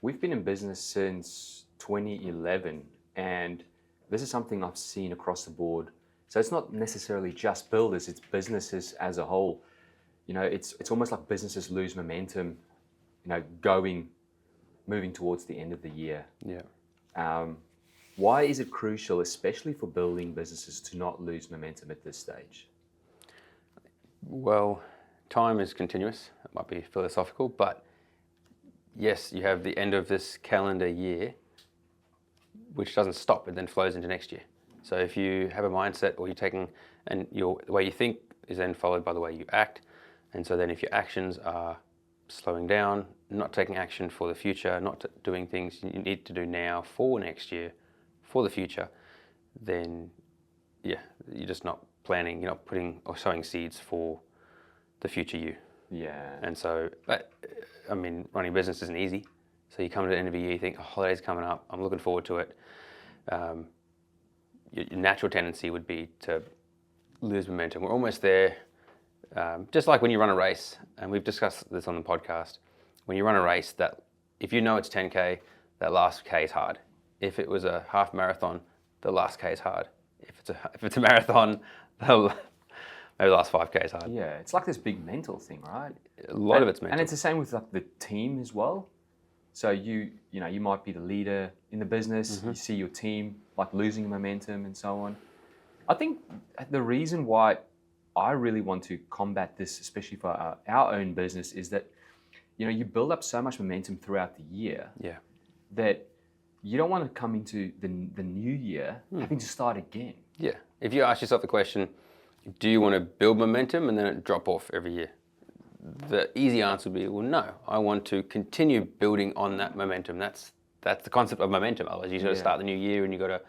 we've been in business since 2011, and this is something I've seen across the board. So it's not necessarily just builders, it's businesses as a whole. It's almost like businesses lose momentum, moving towards the end of the year. Yeah. Why is it crucial, especially for building businesses, to not lose momentum at this stage? Well, time is continuous. It might be philosophical, but yes, you have the end of this calendar year, which doesn't stop, it then flows into next year. So if you have a mindset, or you're taking, and the way you think is then followed by the way you act, and so then if your actions are slowing down, not taking action for the future, not doing things you need to do now for next year, for the future, then yeah, you're just not planning, you're not putting or sowing seeds for the future you. Yeah. And so, running a business isn't easy. So you come to the end of the year, you think, holiday's coming up, I'm looking forward to it. Your natural tendency would be to lose momentum. We're almost there. Just like when you run a race, and we've discussed this on the podcast, when you run a race, that if you know it's 10K, that last K is hard. If it was a half marathon, the last K is hard. If it's a marathon, maybe the last 5K is hard. Yeah, it's like this big mental thing, right? A lot of it's mental. And it's the same with like the team as well. So you might be the leader in the business, you see your team like losing momentum and so on. I think the reason why I really want to combat this, especially for our own business, is that you build up so much momentum throughout the year that you don't want to come into the new year having to start again. Yeah. If you ask yourself the question, do you want to build momentum and then it drop off every year? The easy answer would be, well, no. I want to continue building on that momentum. That's the concept of momentum. Otherwise, you've got to start the new year and you've got to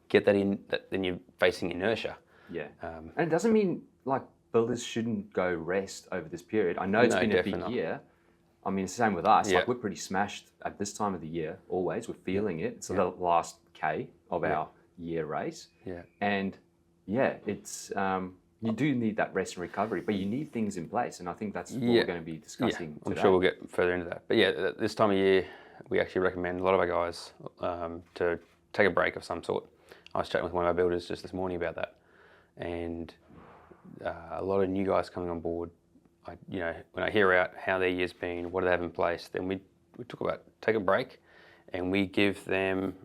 get that in. Then you're facing inertia. Yeah. And it doesn't mean like builders shouldn't go rest over this period. I know it's been a big year. I mean, it's the same with us. Like we're pretty smashed at this time of the year. Always, we're feeling it. It's the last K of our year race. Yeah. And it's you do need that rest and recovery, but you need things in place, and I think that's what we're going to be discussing today. I'm sure we'll get further into that. But yeah, this time of year, we actually recommend a lot of our guys to take a break of some sort. I was chatting with one of our builders just this morning about that, and a lot of new guys coming on board. When I hear out how their year's been, what do they have in place, then we talk about take a break, and we give them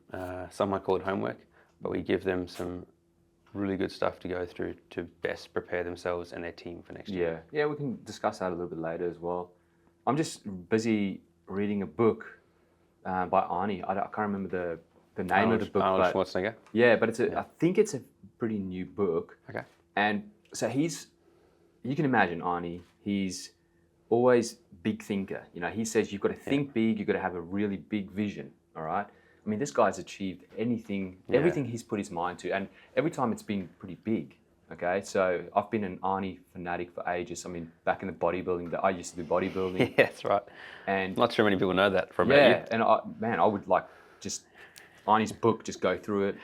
some might call it homework, but we give them some really good stuff to go through to best prepare themselves and their team for next year. Yeah, we can discuss that a little bit later as well. I'm just busy reading a book by Arnie. I can't remember the name of the book. Arnold Schwarzenegger. Yeah, but I think it's a pretty new book. Okay. And so you can imagine Arnie, he's always big thinker. He says you've got to think big, you've got to have a really big vision, all right? I mean, this guy's achieved everything he's put his mind to, and every time it's been pretty big, okay? So I've been an Arnie fanatic for ages. I mean, back in the bodybuilding, I used to do bodybuilding. Yeah, that's right. And not sure many people know that from you. Yeah, and I would like just, Arnie's book, just go through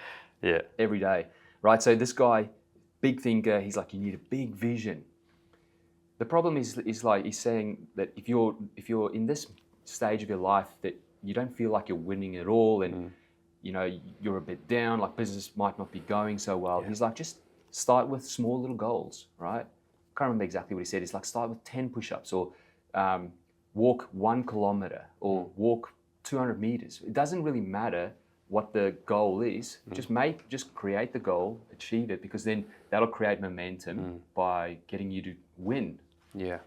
it every day, right? So this guy, big thinker, he's like, you need a big vision. The problem is like, he's saying that if you're in this stage of your life that you don't feel like you're winning at all, and you're a bit down, like business might not be going so well. He's like, just start with small little goals, right? I can't remember exactly what he said. He's like, start with 10 push-ups, or walk 1 kilometer, or walk 200 meters. It doesn't really matter what the goal is. Just create the goal, achieve it, because then that'll create momentum by getting you to win. Yeah.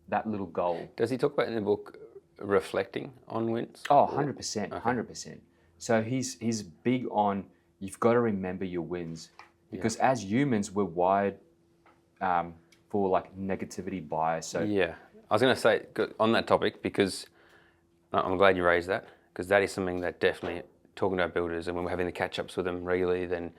That little goal. Does he talk about in the book reflecting on wins? Oh, 100%, 100%. So he's big on, you've got to remember your wins, because as humans, we're wired for like negativity bias. So yeah, I was going to say on that topic, because I'm glad you raised that, because that is something that definitely, talking to our builders, and when we're having the catch-ups with them regularly, then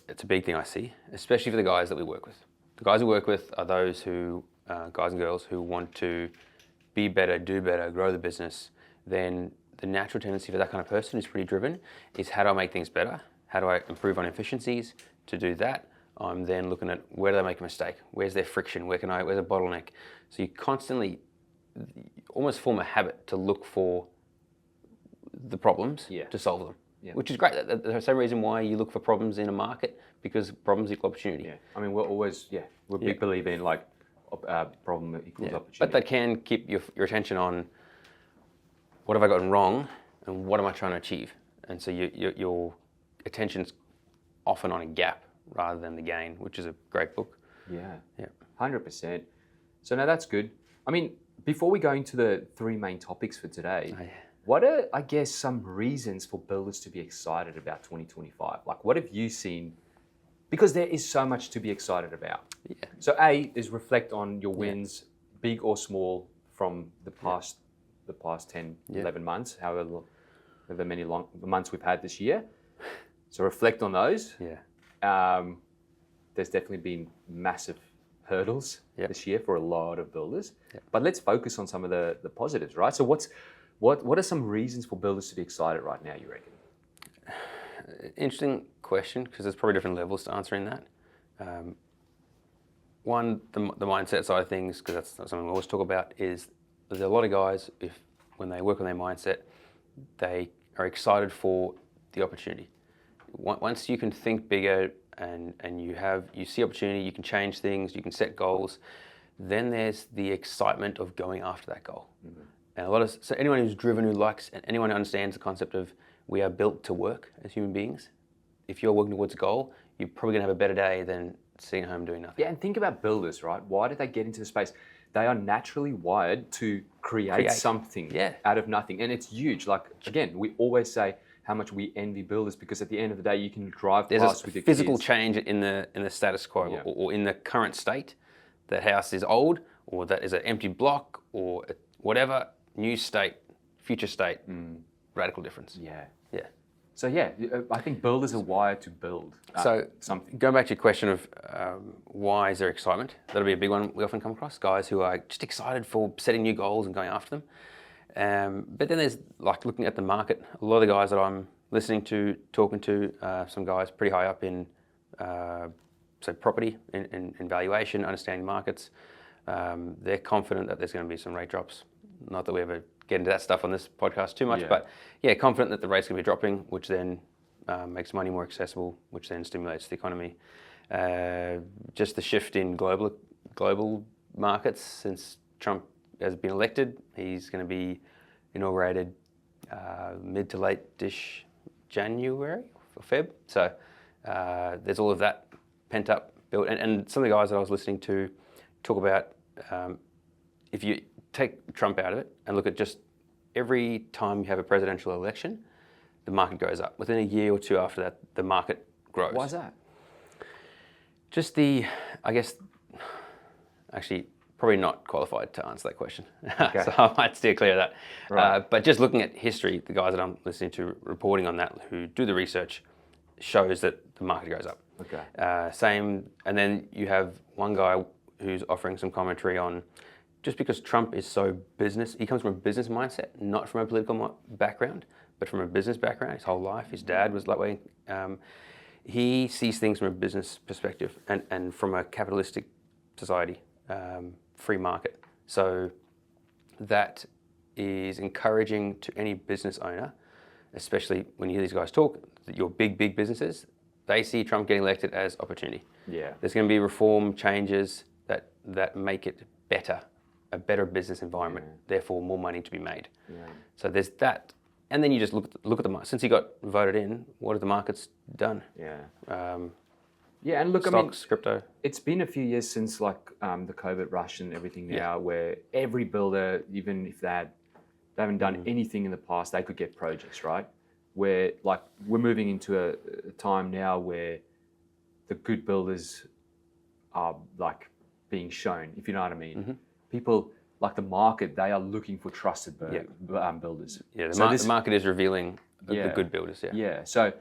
it's a big thing I see, especially for the guys that we work with. The guys we work with are those who, guys and girls who want to be better, do better, grow the business. Then the natural tendency for that kind of person who's pretty driven is, how do I make things better? How do I improve on efficiencies? To do that, I'm then looking at, where do they make a mistake? Where's their friction? Where's a bottleneck? So you constantly almost form a habit to look for the problems Yeah. to solve them, Yeah. which is great. That's the same reason why you look for problems in a market, because problems equal opportunity. Yeah. I mean, we're big believer in like problem equals opportunity. But that can keep your attention on what have I gotten wrong and what am I trying to achieve. And so your attention's often on a gap rather than the gain, which is a great book. Yeah. Yeah. 100%. So now that's good. I mean, before we go into the 3 main topics for today, what are, I guess, some reasons for builders to be excited about 2025? Like, what have you seen? Because there is so much to be excited about. Yeah. So A is reflect on your wins, big or small, from the past 10, 11 months, however many months we've had this year. So reflect on those. Yeah. There's definitely been massive hurdles this year for a lot of builders. But let's focus on some of the positives, right? So what are some reasons for builders to be excited right now, you reckon? Interesting question, because there's probably different levels to answering that. One, the mindset side of things, because that's something we always talk about, is there's a lot of guys, when they work on their mindset, they are excited for the opportunity. Once you can think bigger and you see opportunity, you can change things, you can set goals, then there's the excitement of going after that goal. And so anyone who's driven, who likes, and anyone who understands the concept of we are built to work as human beings, if you're working towards a goal, you're probably going to have a better day than sitting at home doing nothing. Yeah, and think about builders, right? Why did they get into the space? They are naturally wired to create something out of nothing. And it's huge. Like, again, we always say how much we envy builders, because at the end of the day, you can drive past with your kids. There's a physical change in the status quo or in the current state. That house is old, or that is an empty block, or whatever, new state, future state, radical difference. Yeah. Yeah. So I think builders are wired to build something. Going back to your question of why is there excitement, that'll be a big one we often come across, guys who are just excited for setting new goals and going after them. But then there's like looking at the market. A lot of the guys that I'm listening to, talking to, some guys pretty high up in property and valuation, understanding markets, they're confident that there's going to be some rate drops. Not that we ever get into that stuff on this podcast too much, but confident that the rate's going to be dropping, which then makes money more accessible, which then stimulates the economy. Just the shift in global markets since Trump has been elected. He's going to be inaugurated mid to late-ish January or Feb. So there's all of that pent up built. And some of the guys that I was listening to talk about, if you take Trump out of it and look at just every time you have a presidential election, the market goes up. Within a year or two after that, the market grows. Why is that? Just actually, probably not qualified to answer that question. Okay. So I might steer clear of that. Right. But just looking at history, the guys that I'm listening to reporting on that, who do the research, shows that the market goes up. Okay. Same, and then you have one guy who's offering some commentary on, just because Trump is so business, he comes from a business mindset, not from a political background, but from a business background. His whole life, his dad was that way. He sees things from a business perspective and from a capitalistic society, free market. So that is encouraging to any business owner, especially when you hear these guys talk, your big businesses, they see Trump getting elected as opportunity. Yeah. There's going to be reform changes that make it better, a better business environment, therefore more money to be made. Yeah. So there's that. And then you just look at the market. Since he got voted in, what have the markets done? Yeah. And look, stocks, crypto. It's been a few years since the COVID rush and everything now, where every builder, even if they haven't done anything in the past, they could get projects, right? Where we're moving into a time now where the good builders are being shown, if you know what I mean. Mm-hmm. People the market, they are looking for trusted builders. Yeah, the market is revealing the good builders. Yeah, so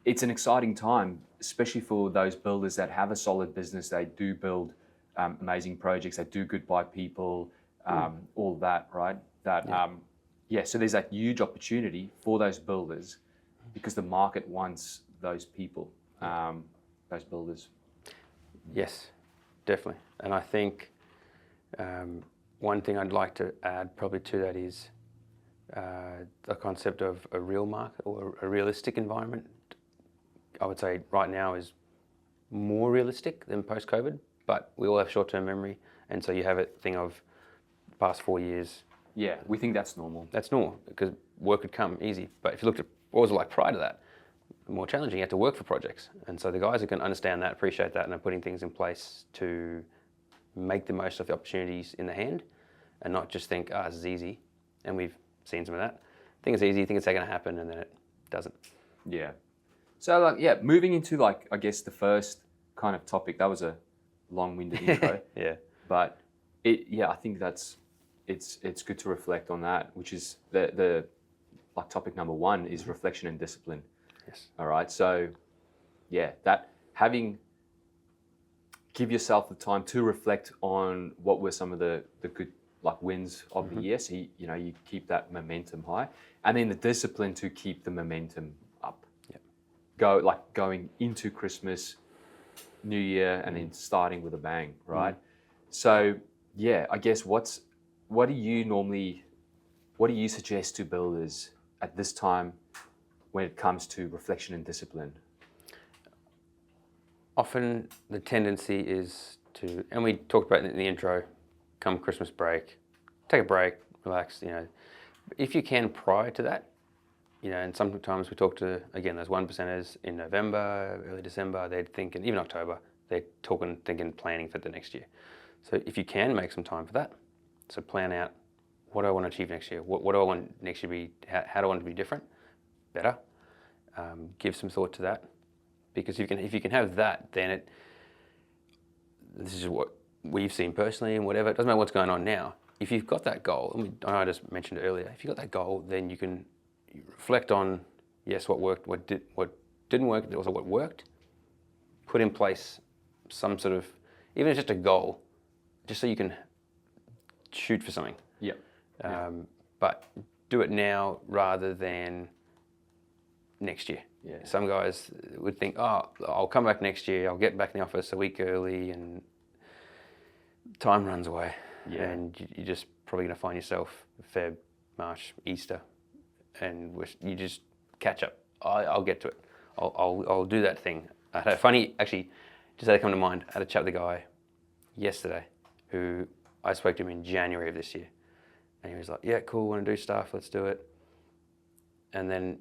it's an exciting time, especially for those builders that have a solid business. They do build amazing projects. They do good by people, all that, right? So there's that huge opportunity for those builders because the market wants those people, those builders. Yes, definitely. And I think one thing I'd like to add probably to that is the concept of a real market or a realistic environment, I would say right now is more realistic than post-COVID, but we all have short-term memory, and so you have a thing of the past 4 years. Yeah, we think that's normal. That's normal because work would come easy. But if you looked at what was it like prior to that, more challenging, you had to work for projects. And so the guys who can understand that, appreciate that, and are putting things in place to make the most of the opportunities in the hand and not just think, this is easy. And we've seen some of that. Think it's easy, think it's going to happen, and then it doesn't. Yeah. So moving into I guess the first kind of topic, that was a long-winded intro. Yeah. But I think it's good to reflect on that, which is the topic number one is reflection and discipline. Yes. All right. So give yourself the time to reflect on what were some of the good wins of the year. So you keep that momentum high, and then the discipline to keep the momentum up. Yep. Going into Christmas, New Year, and then starting with a bang, right? So I guess what do you suggest to builders at this time when it comes to reflection and discipline? Often the tendency is to, and we talked about it in the intro, come Christmas break, take a break, relax, If you can prior to that, and sometimes we talk to, again, those 1%ers in November, early December, they're thinking, even October, they're thinking, planning for the next year. So if you can, make some time for that. So plan out, what do I want to achieve next year? What do I want next year to be, how do I want it to be different, better? Give some thought to that. Because if you can have that, then this is what we've seen personally and whatever, it doesn't matter what's going on now. If you've got that goal, and I just mentioned it earlier, if you've got that goal, then you can reflect on, yes, what worked, what didn't work, also what worked, put in place some sort of, even if it's just a goal, just so you can shoot for something. Yeah. But do it now rather than next year. Yeah. Some guys would think, I'll come back next year, I'll get back in the office a week early, and time runs away. Yeah. And you're just probably going to find yourself Feb, March, Easter, and you just catch up. I'll get to it. I'll do that thing. I had a funny, actually, just had to come to mind, I had a chat with a guy yesterday who I spoke to him in January of this year. And he was like, yeah, cool, want to do stuff, let's do it. And then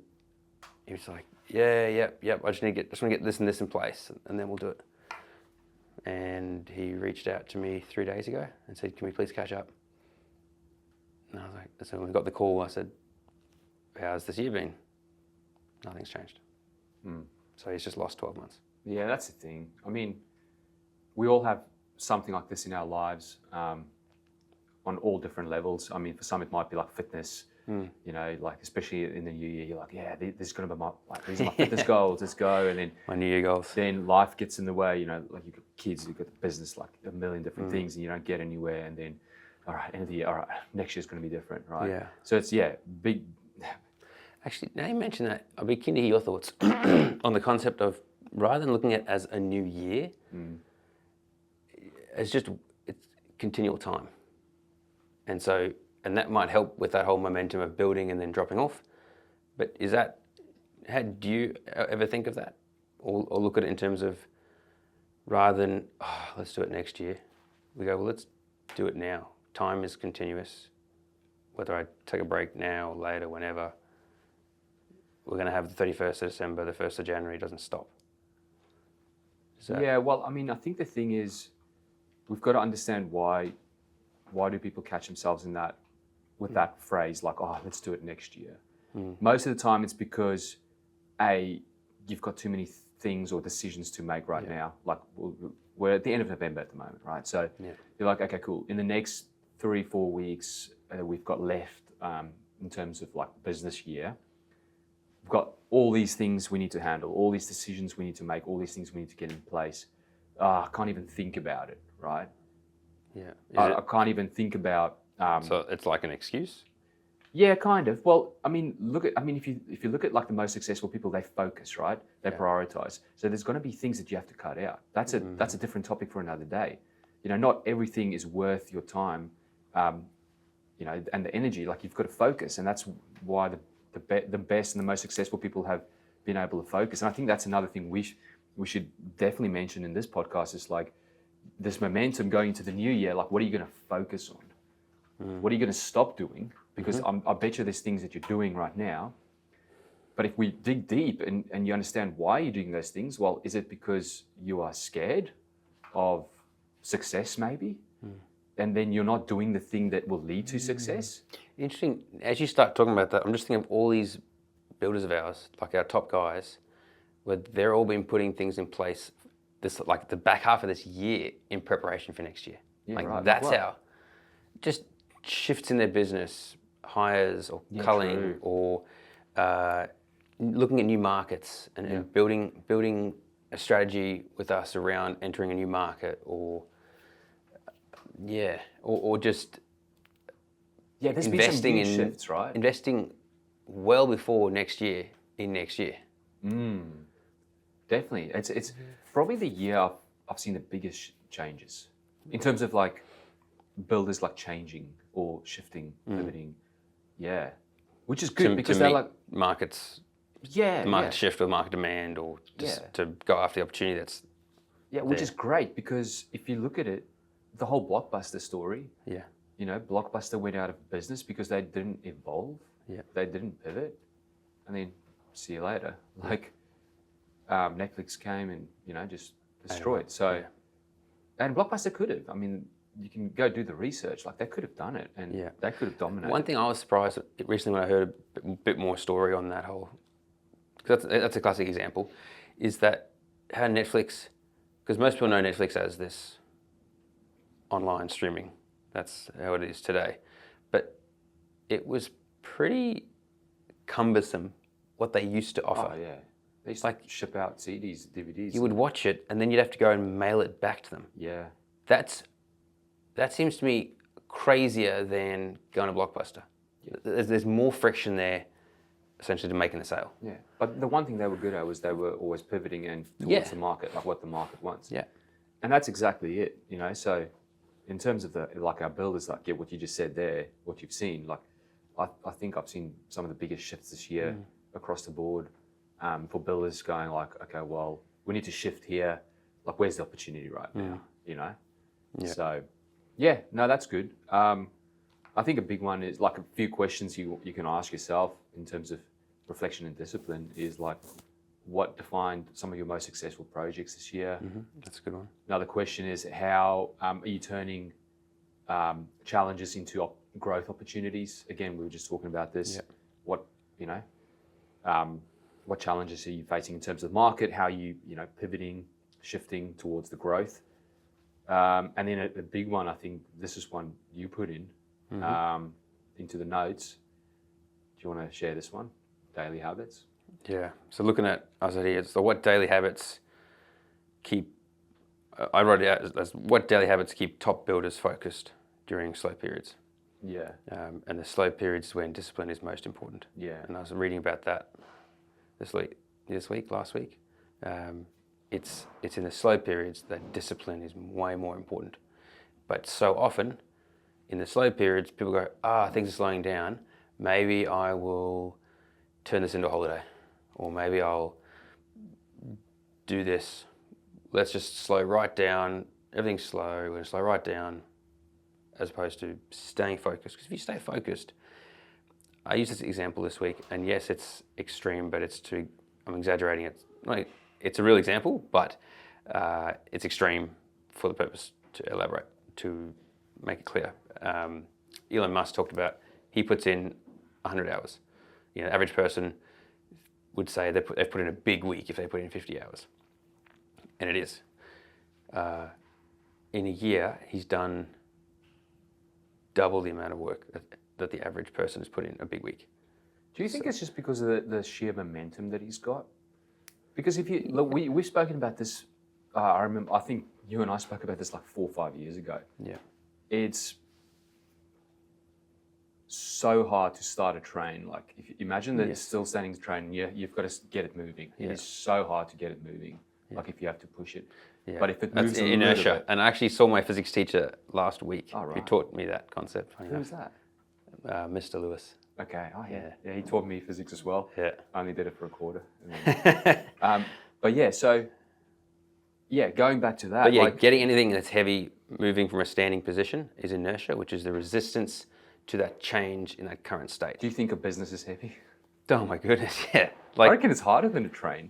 he was like, yep, I just want to get this and this in place, and then we'll do it. And he reached out to me 3 days ago and said, can we please catch up? And I was like, so when we got the call, I said, how's this year been? Nothing's changed. So he's just lost 12 months. Yeah, that's the thing. I mean, we all have something like this in our lives on all different levels. I mean, for some it might be like fitness, especially in the new year, you're like, this is going to be these are my fitness goals, let's go. And then my new year goals. Then life gets in the way, you've got kids, you've got the business, like a million different things, and you don't get anywhere. And then, all right, end of the year, all right, next year's going to be different, right? Yeah. So it's, big. Actually, now you mention that, I'd be keen to hear your thoughts on the concept of, rather than looking at it as a new year, it's continual time. And that might help with that whole momentum of building and then dropping off. But do you ever think of that? Or look at it in terms of, rather than, let's do it next year, we go, well, let's do it now. Time is continuous. Whether I take a break now or later, whenever, we're going to have the 31st of December, the 1st of January, doesn't stop. Yeah, well, I mean, I think the thing is, we've got to understand why do people catch themselves in that, with that phrase, like, let's do it next year. Most of the time it's because, you've got too many things or decisions to make right now. Like, we're at the end of November at the moment, right? So you're like, okay, cool. In the next 3-4 weeks we've got left in terms of like business year, we've got all these things we need to handle, all these decisions we need to make, all these things we need to get in place. I can't even think about it, right? Yeah. I can't even think about. So it's like an excuse? Yeah, kind of. Well, I mean, if you look at like the most successful people, they focus, right? They prioritize. So there's going to be things that you have to cut out. That's a different topic for another day. Not everything is worth your time. you know, and the energy. Like you've got to focus, and that's why the best and the most successful people have been able to focus. And I think that's another thing we should definitely mention in this podcast is like this momentum going into the new year. Like, what are you going to focus on? What are you going to stop doing? Because I bet you there's things that you're doing right now. But if we dig deep and you understand why you're doing those things, well, is it because you are scared of success maybe? And then you're not doing the thing that will lead to success? Interesting. As you start talking about that, I'm just thinking of all these builders of ours, like our top guys, where they're all been putting things in place this like the back half of this year in preparation for next year. Yeah, like right. that's how just shifts in their business, hires or culling or looking at new markets and building a strategy with us around entering a new market or just there's investing been some huge in shifts, right? Investing well before next year. Definitely. It's probably the year I've seen the biggest changes in terms of like builders like changing or shifting, pivoting. Yeah. Which is good because they're like markets. Yeah. The market shift or market demand or just to go after the opportunity that's which is great because if you look at it, the whole Blockbuster story. Yeah. You know, Blockbuster went out of business because they didn't evolve. Yeah. They didn't pivot. And then see you later. Like Netflix came and, you know, just destroyed. So and Blockbuster could have. I mean, you can go do the research. Like they could have done it and they could have dominated. One thing I was surprised at recently when I heard a bit more story on that whole, because that's a classic example, is that how Netflix, because most people know Netflix as this online streaming. That's how it is today. But it was pretty cumbersome what they used to offer. Oh, yeah. They used to ship out CDs, DVDs. You would watch it and then you'd have to go and mail it back to them. Yeah. That seems to me crazier than going to Blockbuster. Yeah. There's more friction there, essentially, to making the sale. Yeah. But the one thing they were good at was they were always pivoting and towards the market, like what the market wants. Yeah. And that's exactly it, you know. So in terms of our builders, like what you just said there, what you've seen, like I think I've seen some of the biggest shifts this year across the board for builders going like, okay, well, we need to shift here. Like, where's the opportunity right now, you know? Yeah. So, no, that's good. I think a big one is like a few questions you can ask yourself in terms of reflection and discipline is like, what defined some of your most successful projects this year? That's a good one. Another question is how are you turning challenges into growth opportunities? Again, we were just talking about this. What, you know, what challenges are you facing in terms of market? How are you pivoting, shifting towards the growth? And then a big one, I think this is one you put in into the notes. Do you want to share this one? Daily habits. Yeah. So looking at, I was here, so what daily habits keep, I wrote it out as what daily habits keep top builders focused during slow periods. Yeah. And the slow periods when discipline is most important. Yeah. And I was reading about that last week. It's in the slow periods that discipline is way more important. But so often in the slow periods, people go, things are slowing down. Maybe I will turn this into a holiday. Or maybe I'll do this. Let's just slow right down. Everything's slow. We're going to slow right down as opposed to staying focused. Because if you stay focused, I used this example this week, and yes, it's extreme, but I'm exaggerating it. It's a real example, but it's extreme for the purpose to elaborate, to make it clear. Elon Musk talked about, he puts in 100 hours. You know, average person would say they've put in a big week if they put in 50 hours. And it is. In a year, he's done double the amount of work that the average person has put in a big week. Do you think it's just because of the sheer momentum that he's got? Because if you look, we've spoken about this. I think you and I spoke about this like 4 or 5 years ago. Yeah. It's so hard to start a train. Like, if you imagine that it's still standing train, you've got to get it moving. It is so hard to get it moving. Yeah. Like if you have to push it. Yeah. But if it moves inertia. And I actually saw my physics teacher last week who taught me that concept. Who's that? Mr. Lewis. Okay. Oh yeah. He taught me physics as well. Yeah. I only did it for a quarter. But yeah, so yeah, going back to that. But yeah, getting anything that's heavy moving from a standing position is inertia, which is the resistance to that change in that current state. Do you think a business is heavy? Oh my goodness, yeah. I reckon it's harder than a train.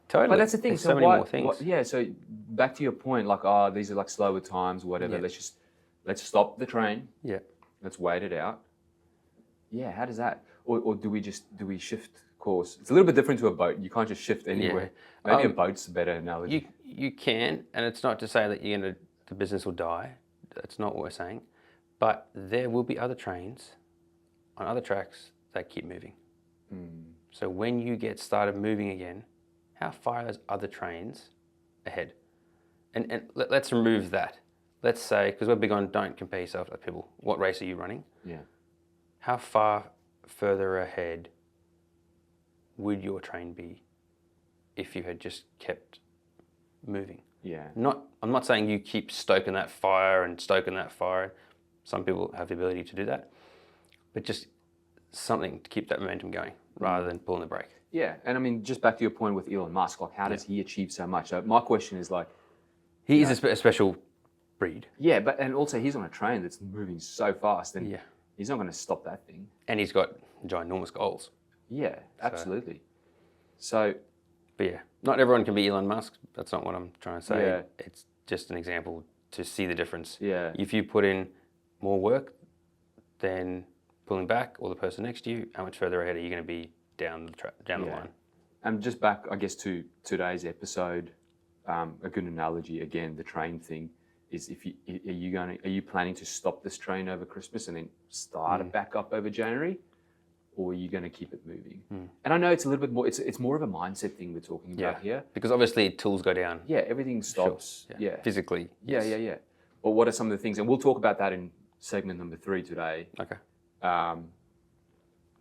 Totally. But that's the thing. There's so many more things. So back to your point, like, these are like slower times, whatever. Yeah. Let's stop the train. Yeah. Let's wait it out. Yeah, how does that? Or do we shift course? It's a little bit different to a boat. You can't just shift anywhere. Yeah. Maybe a boat's a better analogy. You can, and it's not to say that the business will die. That's not what we're saying. But there will be other trains on other tracks that keep moving. So when you get started moving again, how far are those other trains ahead? And let's remove that. Let's say, because we're big on don't compare yourself with people. What race are you running? Yeah. How far further ahead would your train be if you had just kept moving? Yeah. I'm not saying you keep stoking that fire. Some people have the ability to do that. But just something to keep that momentum going rather than pulling the brake. Yeah, and I mean, just back to your point with Elon Musk, like, how does he achieve so much? So my question is, like, he is a special breed. Yeah, and also he's on a train that's moving so fast, and he's not going to stop that thing. And he's got ginormous goals. Yeah, absolutely. So, but yeah, not everyone can be Elon Musk. That's not what I'm trying to say. Yeah. It's just an example to see the difference. Yeah. If you put in more work, then pulling back, or the person next to you, how much further ahead are you going to be down the line? And just back, I guess, to today's episode, a good analogy again, the train thing is: are you planning to stop this train over Christmas and then start it back up over January, or are you going to keep it moving? And I know it's a little bit more. It's more of a mindset thing we're talking about here, because obviously tools go down. Yeah, everything stops. Sure. Yeah, physically. Yeah. But what are some of the things? And we'll talk about that in segment number 3 today. Okay.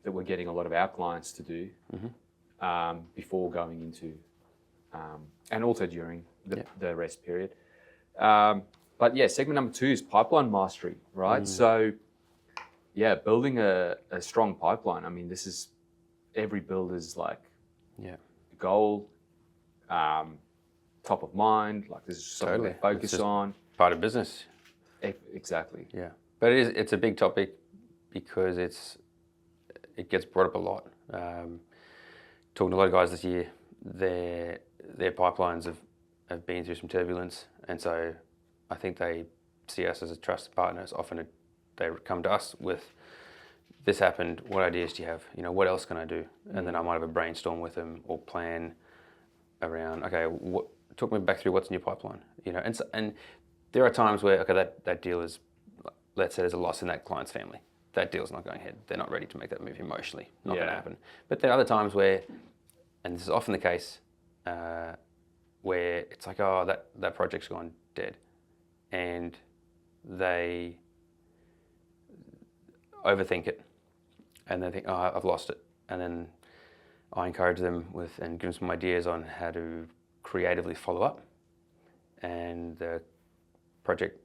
That we're getting a lot of our clients to do before going into, and also during the rest period. But yeah, segment number 2 is pipeline mastery, right? So yeah, building a strong pipeline. I mean, this is every builder's goal, top of mind. Like, this is something they focus on. Part of business. Exactly. Yeah, but it's a big topic because it gets brought up a lot. Talking to a lot of guys this year, their pipelines have been through some turbulence, and so I think they see us as a trusted partner. Often they come to us with, this happened, what ideas do you have? What else can I do? And then I might have a brainstorm with them or plan around, okay, talk me back through what's in your pipeline. And there are times where, okay, that deal is, let's say there's a loss in that client's family. That deal's not going ahead. They're not ready to make that move emotionally. Not going to happen. But there are other times where, and this is often the case, where it's like, oh, that project's gone dead. And they overthink it. And they think, oh, I've lost it. And then I encourage them and give them some ideas on how to creatively follow up. And the project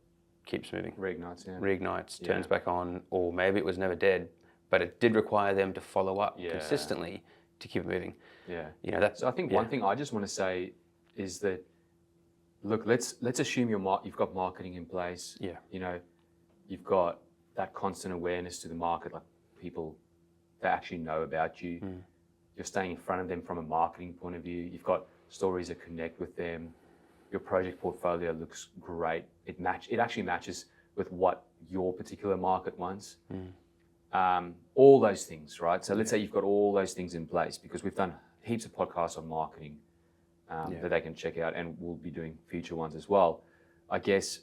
keeps moving. Reignites, turns back on, or maybe it was never dead, but it did require them to follow up consistently to keep it moving. Yeah. So I think one thing I just want to say is that, look, let's assume you've got marketing in place. Yeah. You've got that constant awareness to the market, like people that actually know about you. You're staying in front of them from a marketing point of view. You've got stories that connect with them. Your project portfolio looks great. It actually matches with what your particular market wants. All those things, right? So let's say you've got all those things in place, because we've done heaps of podcasts on marketing that they can check out, and we'll be doing future ones as well. I guess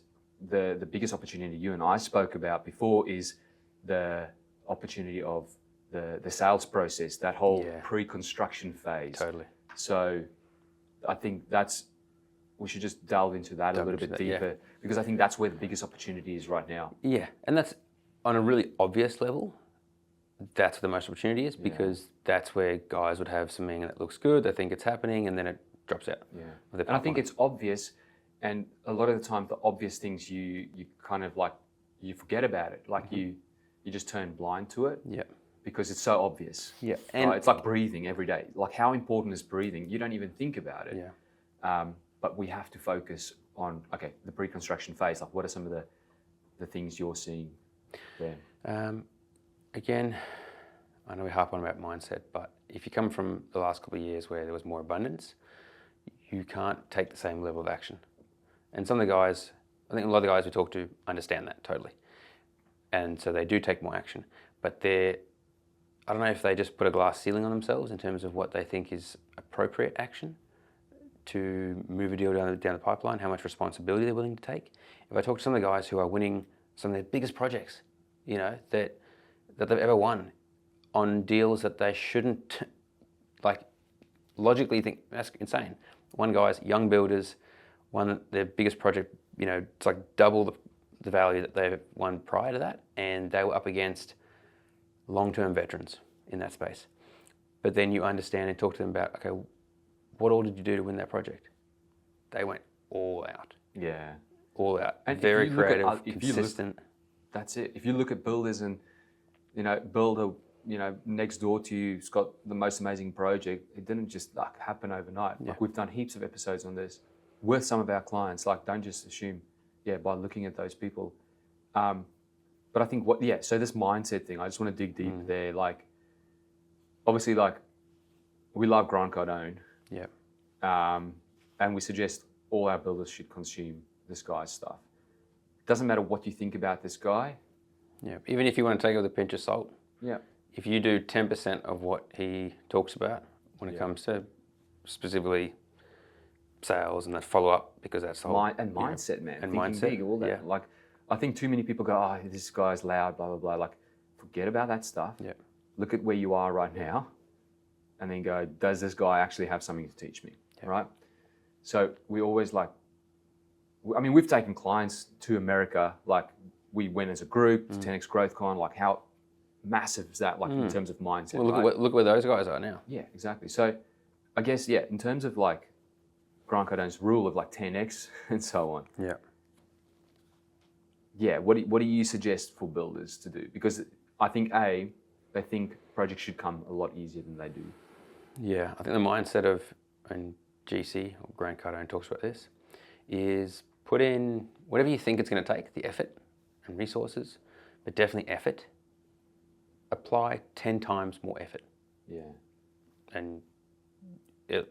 the biggest opportunity you and I spoke about before is the opportunity of the sales process, that whole pre-construction phase. Totally. So I think we should just delve into that a little bit deeper, because I think that's where the biggest opportunity is right now. Yeah, and that's on a really obvious level. That's where the most opportunity is, because that's where guys would have something that looks good, they think it's happening, and then it drops out. Yeah, and I think it's obvious, and a lot of the time the obvious things you kind of like, you forget about it. Like you just turn blind to it. Yeah. Because it's so obvious. Yeah. And it's like breathing every day. Like, how important is breathing? You don't even think about it. Yeah. But we have to focus on, okay, the pre-construction phase. Like, what are some of the things you're seeing there? Again, I know we harp on about mindset, but if you come from the last couple of years where there was more abundance, you can't take the same level of action. And some of the guys, I think a lot of the guys we talk to understand that totally. And so they do take more action. But I don't know if they just put a glass ceiling on themselves in terms of what they think is appropriate action to move a deal down the pipeline, how much responsibility they're willing to take. If I talk to some of the guys who are winning some of their biggest projects, that they've ever won on deals that they shouldn't, like, logically think, that's insane. One guy's young builders, won their biggest project, it's like double the value that they've won prior to that, and they were up against long-term veterans in that space. But then you understand and talk to them about, okay, what all did you do to win that project? They went all out. Yeah. All out. And very creative, consistent. That's it. If you look at builders and, builder, next door to you's got the most amazing project, it didn't just happen overnight. Yeah. Like, we've done heaps of episodes on this with some of our clients. Like, don't just assume, by looking at those people. But I think so this mindset thing, I just want to dig deep there. Like, obviously, like, we love Grant Cardone. Yeah. And we suggest all our builders should consume this guy's stuff. Doesn't matter what you think about this guy. Yeah. Even if you want to take it with a pinch of salt. Yeah. If you do 10% of what he talks about when it comes to specifically sales and that follow-up, because that's the whole... mindset, man. And thinking mindset. Big, all that. Yeah. Like, I think too many people go, oh, this guy's loud, blah, blah, blah. Like, forget about that stuff. Yeah. Look at where you are right now and then go, does this guy actually have something to teach me, right? So we always we've taken clients to America, like we went as a group, 10X GrowthCon, like how massive is that, like in terms of mindset? Well, look where those guys are now. Yeah, exactly. So I guess, in terms of like Grant Cardone's rule of like 10X and so on. Yeah. Yeah, what do you suggest for builders to do? Because I think they think projects should come a lot easier than they do. Yeah, I think the mindset of, and GC, or Grant Cardone talks about this, is put in whatever you think it's going to take, the effort and resources, but definitely effort. Apply 10 times more effort. Yeah. And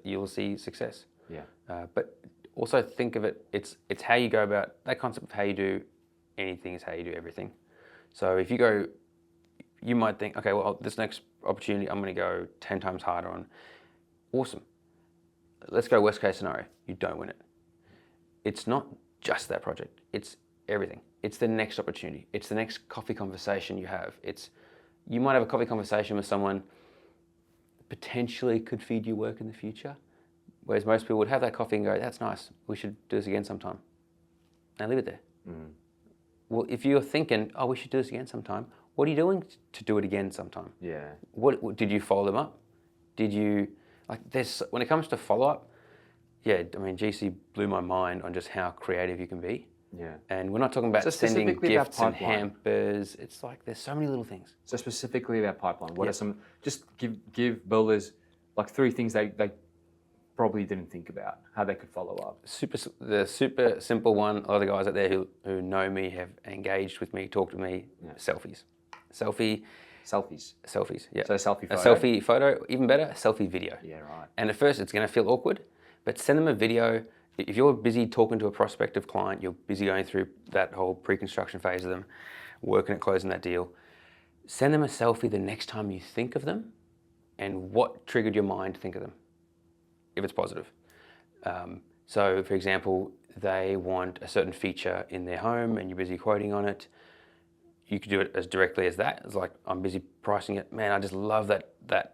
you'll see success. Yeah. But also think of it's how you go about, that concept of how you do anything is how you do everything. So if you go, you might think, okay, well, this next opportunity I'm going to go 10 times harder on. Awesome. Let's go worst case scenario. You don't win it. It's not just that project. It's everything. It's the next opportunity. It's the next coffee conversation you have. You might have a coffee conversation with someone potentially could feed you work in the future, whereas most people would have that coffee and go, that's nice. We should do this again sometime. And leave it there. Mm. Well, if you're thinking, oh, we should do this again sometime, what are you doing to do it again sometime? Yeah. What did you follow them up? Did you, when it comes to follow-up, GC blew my mind on just how creative you can be. Yeah. And we're not talking about sending gifts and hampers. It's like there's so many little things. So specifically about pipeline, what are some, just give builders like 3 things they probably didn't think about, how they could follow up. The super simple one, a lot of the guys out there who know me, have engaged with me, talked to me, selfies. Selfies, yeah. So a selfie photo. A selfie photo, even better, a selfie video. Yeah, right. And at first it's going to feel awkward, but send them a video. If you're busy talking to a prospective client, you're busy going through that whole pre-construction phase of them, working at closing that deal, send them a selfie the next time you think of them and what triggered your mind to think of them, if it's positive. So, for example, they want a certain feature in their home and you're busy quoting on it. You could do it as directly as that. It's like, I'm busy pricing it. Man, I just love that what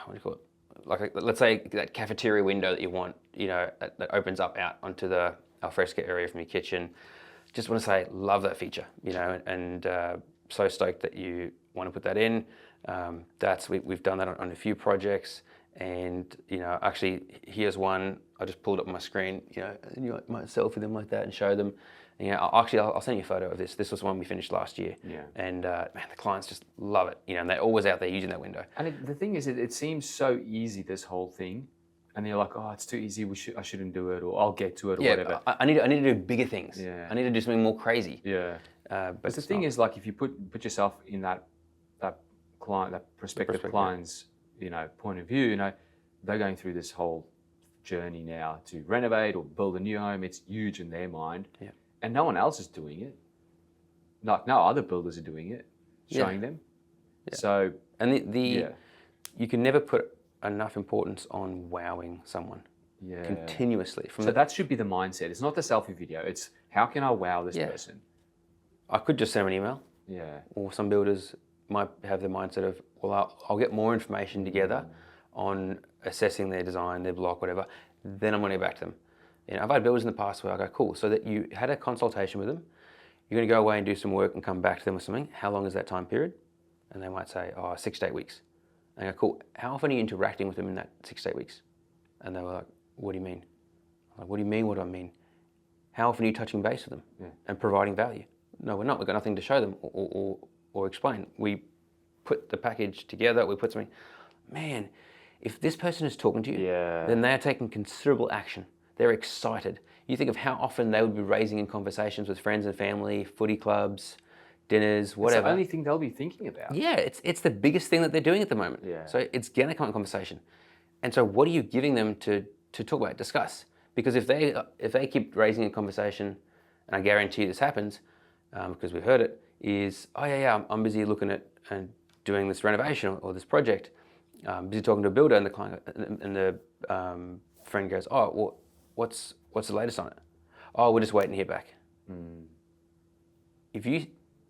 do you call it? Like, let's say that cafeteria window that you want, that opens up out onto the alfresco area from your kitchen. Just want to say, love that feature, and so stoked that you want to put that in. We've done that on a few projects, And actually, here's one. I just pulled up on my screen. And you might selfie them like that and show them. And, I'll send you a photo of this. This was one we finished last year. Yeah. And man, the clients just love it. And they're always out there using that window. And the thing is, it seems so easy, this whole thing, and you're like, oh, it's too easy. I shouldn't do it, or I'll get to it, or whatever. I need to do bigger things. Yeah. I need to do something more crazy. Yeah. But the thing is, like, if you put yourself in that client, that prospective client's point of view, they're going through this whole journey now to renovate or build a new home. It's huge in their mind. Yeah. And no one else is doing it. Like, no other builders are doing it, showing them. Yeah. So, and you can never put enough importance on wowing someone. Yeah. Continuously. So that should be the mindset. It's not the selfie video. It's how can I wow this person? I could just send an email. Yeah. Or some builders might have the mindset of, well, I'll get more information together on assessing their design, their block, whatever. Then I'm going to get back to them. I've had builders in the past where I go, cool, so that you had a consultation with them, you're going to go away and do some work and come back to them with something. How long is that time period? And they might say, 6 to 8 weeks. And I go, cool, how often are you interacting with them in that 6 to 8 weeks? And they were like, what do you mean? I'm like, what do you mean, what do I mean? How often are you touching base with them and providing value? No, we're not. We've got nothing to show them or explain. We put the package together, we put something. Man, if this person is talking to you, then they are taking considerable action. They're excited. You think of how often they would be raising in conversations with friends and family, footy clubs, dinners, whatever. It's the only thing they'll be thinking about. Yeah, it's the biggest thing that they're doing at the moment. Yeah. So it's going to come in conversation. And so what are you giving them to talk about, discuss? Because if they keep raising a conversation, and I guarantee this happens, because we've heard it, is, I'm busy looking at and doing this renovation or this project. Busy talking to a builder, and the client and the friend goes, oh, well, what's the latest on it? Oh, we're just waiting to hear back.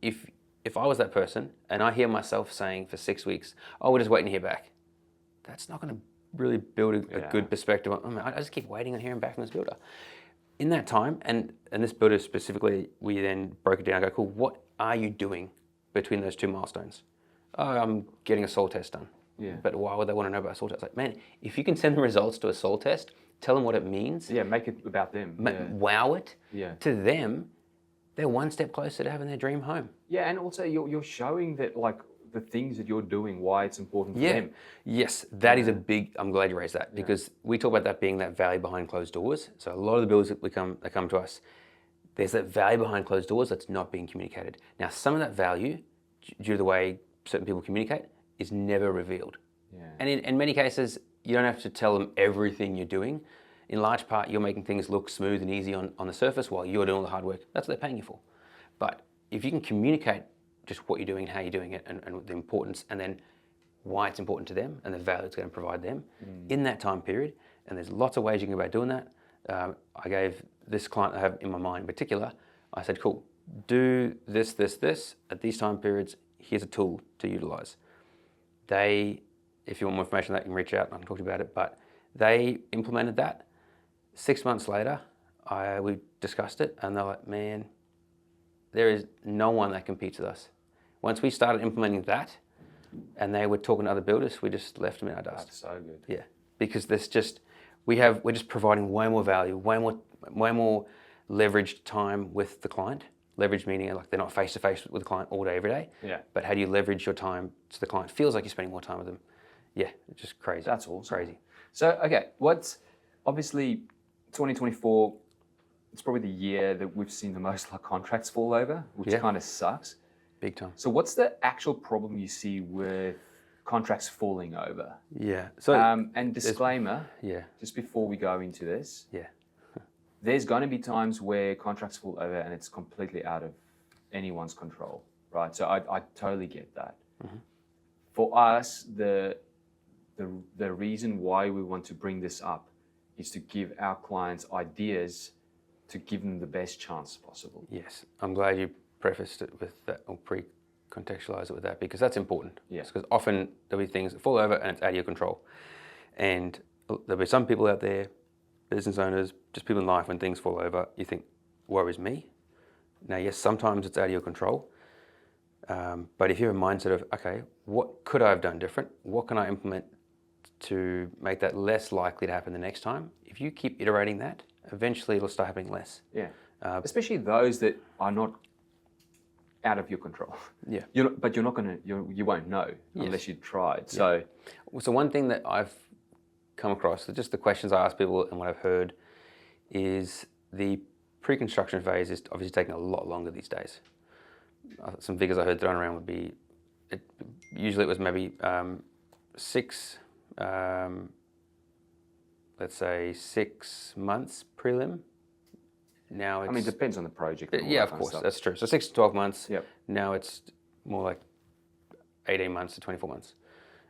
If I was that person and I hear myself saying for 6 weeks, oh, we're just waiting to hear back, that's not going to really build a good perspective on. I just keep waiting on hearing back from this builder. In that time, and this builder specifically, we then broke it down. I go, cool, what are you doing between those two milestones? Oh, I'm getting a soil test done. Yeah. But why would they want to know about a soil test? Like, man, if you can send them results to a soil test, tell them what it means. Yeah, make it about them. Wow it. Yeah. To them, they're one step closer to having their dream home. Yeah, and also you're showing that, like, the things that you're doing, why it's important for them. Yes, that is a big, I'm glad you raised that, because we talk about that being that value behind closed doors. So a lot of the builders that come to us, there's that value behind closed doors that's not being communicated. Now, some of that value, due to the way certain people communicate, is never revealed. Yeah. And in many cases, you don't have to tell them everything you're doing. In large part, you're making things look smooth and easy on the surface while you're doing all the hard work. That's what they're paying you for. But if you can communicate just what you're doing, how you're doing it, and the importance, and then why it's important to them, and the value it's going to provide them in that time period, and there's lots of ways you can go about doing that. I gave this client I have in my mind in particular, I said, cool, do this, at these time periods, here's a tool to utilize. If you want more information on that, you can reach out and I can talk to you about it, but they implemented that. 6 months later, we discussed it, and they're like, man, there is no one that competes with us. Once we started implementing that, and they were talking to other builders, we just left them in our dust. That's so good. Yeah, because we're just providing way more value, way more leveraged time with the client. Leverage meaning like they're not face to face with the client all day, every day. Yeah. But how do you leverage your time so the client feels like you're spending more time with them? Yeah, it's just crazy. That's awesome. Crazy. So, okay, obviously 2024, it's probably the year that we've seen the most like contracts fall over, which kind of sucks. Big time. So what's the actual problem you see with contracts falling over? Yeah. So and disclaimer, just before we go into this, there's going to be times where contracts fall over and it's completely out of anyone's control, right? So I totally get that. Mm-hmm. For us, the reason why we want to bring this up is to give our clients ideas to give them the best chance possible. Yes, I'm glad you prefaced it with that, or pre-contextualized it with that, because that's important. Yes. Because often there'll be things that fall over and it's out of your control. And there'll be some people out there, business owners, just people in life, when things fall over, you think, worries me. Now, yes, sometimes it's out of your control. But if you have a mindset of, okay, what could I have done different? What can I implement to make that less likely to happen the next time, if you keep iterating that, eventually it'll start happening less. Yeah. Especially those that are not out of your control. Yeah. But you're not going to, you won't know unless you tried. Yeah. So one thing that I've come across, just the questions I ask people and what I've heard, is the pre-construction phase is obviously taking a lot longer these days. Some figures I heard thrown around would be, usually it was maybe 6, let's say 6 months prelim. Now it's, it depends on the project. Yeah, of course, that's true. So 6 to 12 months. Yep. Now it's more like 18 months to 24 months.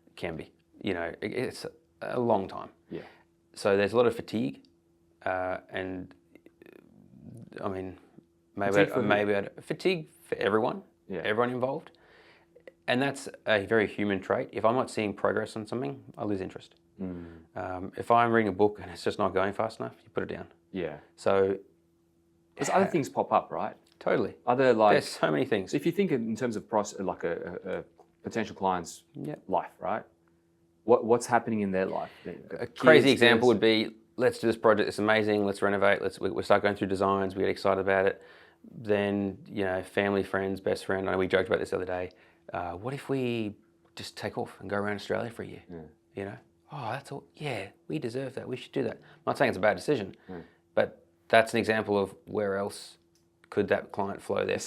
It can be. It's a long time. Yeah. So there's a lot of fatigue, and fatigue for everyone, everyone involved, and that's a very human trait. If I'm not seeing progress on something, I lose interest. If I'm reading a book and it's just not going fast enough, you put it down. Yeah. So there's other things pop up, right? Totally. There's so many things. If you think in terms of like a potential client's life, right? What's happening in their life? A crazy example would be, let's do this project. It's amazing. Let's renovate. We start going through designs. We get excited about it. Then family, friends, best friend. I know we joked about this the other day. What if we just take off and go around Australia for a year? Yeah. Oh, that's all. Yeah, we deserve that. We should do that. I'm not saying it's a bad decision, but that's an example of where else could that client flow their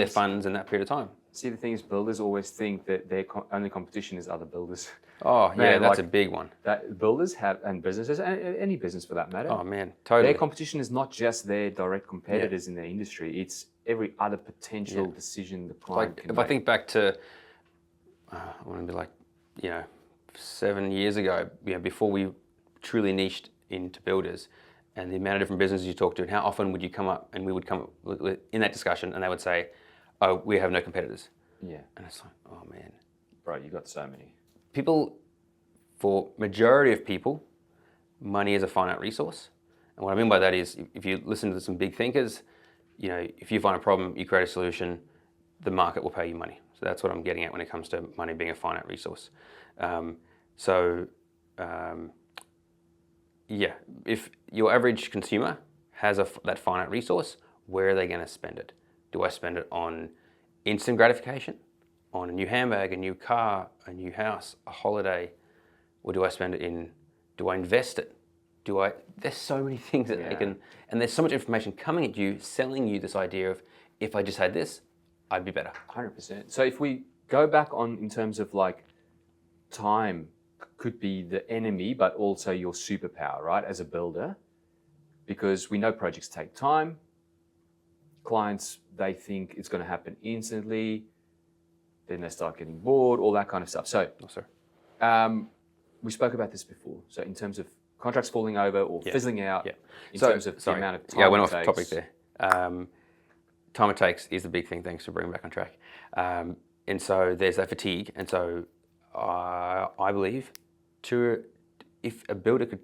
funds in that period of time. See, the thing is, builders always think that their only competition is other builders. Oh, man, that's a big one. That builders have, and businesses, any business for that matter. Oh, man, totally. Their competition is not just their direct competitors in their industry. It's every other potential decision the client can make. If I think back to, I want to be like, 7 years ago, before we truly niched into builders, and the amount of different businesses you talk to, and how often would you come up, and we would come up in that discussion, and they would say, oh, we have no competitors. Yeah. And it's like, oh man. Bro, you got so many. People, for majority of people, money is a finite resource. And what I mean by that is, if you listen to some big thinkers, if you find a problem, you create a solution, the market will pay you money. So that's what I'm getting at when it comes to money being a finite resource. If your average consumer has that finite resource, where are they going to spend it? Do I spend it on instant gratification, on a new handbag, a new car, a new house, a holiday? Or do I spend it in, do I invest it? There's so many things that they can, and there's so much information coming at you, selling you this idea of, if I just had this, I'd be better. 100%. So if we go back on in terms of like time could be the enemy, but also your superpower, right? As a builder, because we know projects take time. Clients, they think it's going to happen instantly. Then they start getting bored, all that kind of stuff. So, we spoke about this before. So, in terms of contracts falling over or fizzling out, in terms of the amount of time I went off topic there. Time it takes is the big thing. Thanks for bringing back on track. And so there's that fatigue. And so I believe if a builder could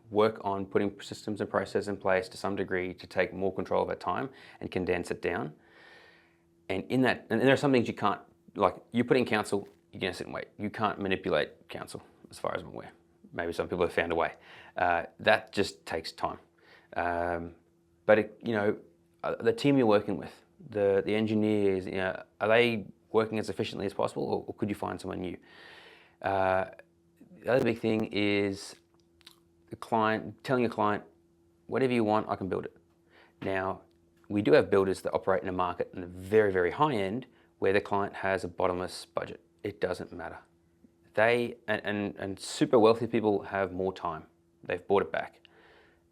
work on putting systems and processes in place to some degree to take more control of our time and condense it down. And in that, and there are some things you can't, like you put in council, you're going to sit and wait. You can't manipulate council, as far as I'm aware. Maybe some people have found a way. That just takes time. But the team you're working with, the engineers, are they working as efficiently as possible, or could you find someone new? The other big thing is telling a client, whatever you want, I can build it. Now, we do have builders that operate in a market in the very, very high end where the client has a bottomless budget. It doesn't matter. They, and super wealthy people have more time. They've bought it back.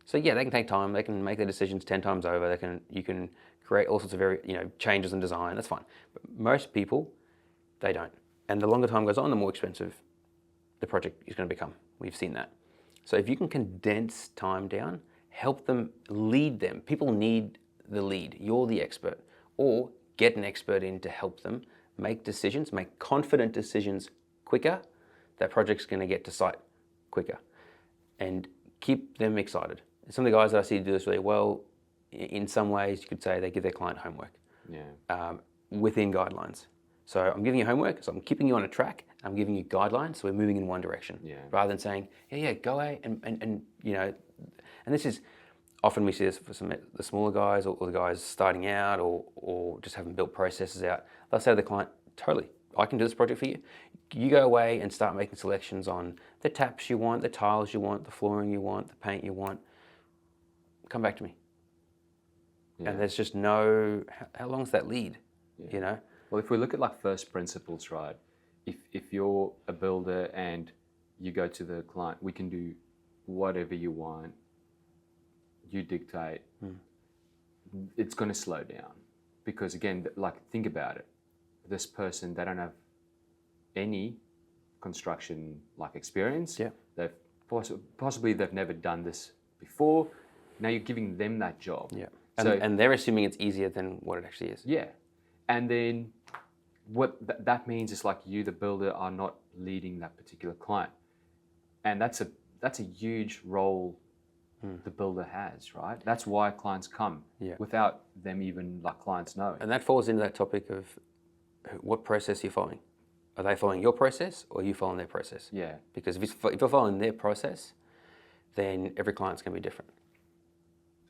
So yeah, they can take time. They can make their decisions 10 times over. You can create all sorts of changes in design. That's fine. But most people, they don't. And the longer time goes on, the more expensive the project is going to become. We've seen that. So if you can condense time down, help them, lead them. People need the lead. You're the expert. Or get an expert in to help them make decisions, make confident decisions quicker. That project's going to get to site quicker. And keep them excited. Some of the guys that I see do this really well, in some ways you could say they give their client homework within guidelines. So I'm giving you homework, so I'm keeping you on a track, I'm giving you guidelines, so we're moving in one direction. Rather than saying, go away and you know, and this is, often we see this for the smaller guys or the guys starting out or just haven't built processes out. They'll say to the client, totally, I can do this project for you. You go away and start making selections on the taps you want, the tiles you want, the flooring you want, the paint you want. Come back to me. And there's just no, how long's that lead, you know? Well, if we look at like first principles, right? If you're a builder and you go to the client, we can do whatever you want, you dictate, it's going to slow down. Because again, like think about it. This person, they don't have any construction like experience. They've possibly they've never done this before. Now you're giving them that job. And they're assuming it's easier than what it actually is. And then what that means is like you, the builder, are not leading that particular client. And that's a huge role the builder has, right? That's why clients come without them even like clients knowing. And that falls into that topic of what process you're following. Are they following your process or are you following their process? Because if you're following their process, then every client's going to be different.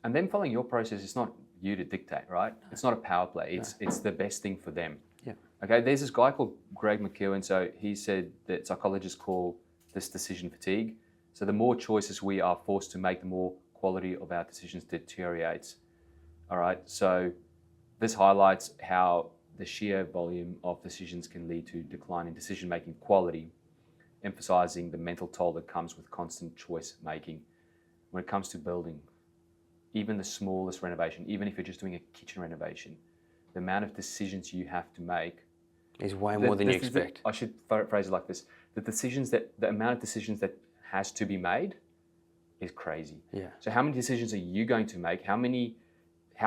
And them following your process is not you to dictate, right? It's not a power play. It's the best thing for them. Okay, there's this guy called Greg McKeown. So he said that psychologists call this decision fatigue. So the more choices we are forced to make, the more quality of our decisions deteriorates. All right, so this highlights how the sheer volume of decisions can lead to decline in decision-making quality, emphasizing the mental toll that comes with constant choice making. When it comes to building, even the smallest renovation, even if you're just doing a kitchen renovation, the amount of decisions you have to make is way more than you expect. I should phrase it like this: the amount of decisions that has to be made is crazy. So how many decisions are you going to make? How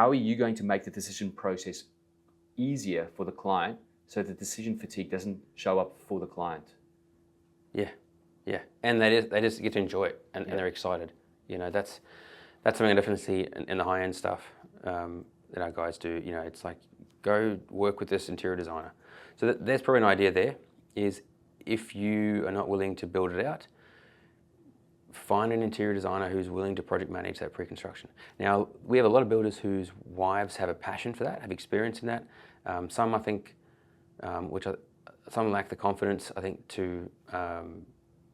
are you going to make the decision process easier for the client so the decision fatigue doesn't show up for the client? And they just get to enjoy it and they're excited. You know, that's something I definitely see in the high-end stuff that our guys do. You know, it's like, go work with this interior designer. So there's probably an idea there, is if you are not willing to build it out, find an interior designer who's willing to project manage that pre-construction. Now, we have a lot of builders whose wives have a passion for that, have experience in that. Some, I think, some lack the confidence, I think, to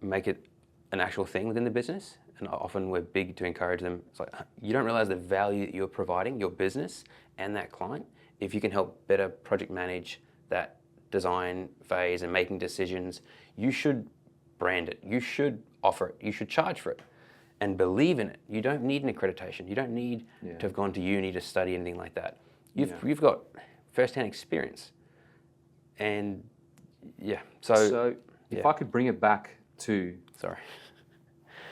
make it an actual thing within the business. And often we're big to encourage them. It's like, you don't realize the value that you're providing your business and that client if you can help better project manage that design phase and making decisions. You should brand it. You should offer it. You should charge for it and believe in it. You don't need an accreditation. You don't need to have gone to uni to study anything like that. You've got first-hand experience. And so if I could bring it back to...